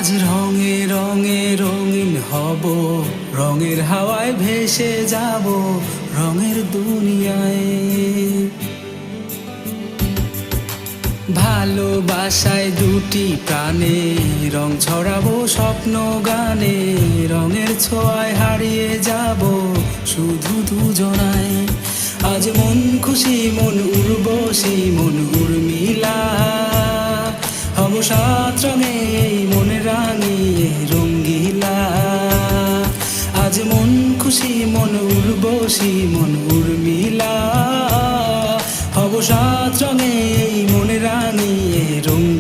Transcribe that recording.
আজ রঙে রঙে রঙিন হব, রঙের হাওয়ায় ভেসে যাব রঙের দুনিয়ায়। ভালোবাসায় দুটি প্রাণে রং ছড়াবো স্বপ্ন গানে, রঙের ছোঁয়ায় হারিয়ে যাব শুধু দুজনায়। আজ মন খুশি মন উর্বশী মন উর্মিলা, হব সাত রঙে এই মন রাঙিয়ে রঙ্গিলা। আজ মন খুশি মন উর্বশী মন উর্মিলা, হব সাত রঙে এই মন রাঙিয়ে রঙ্গিলা।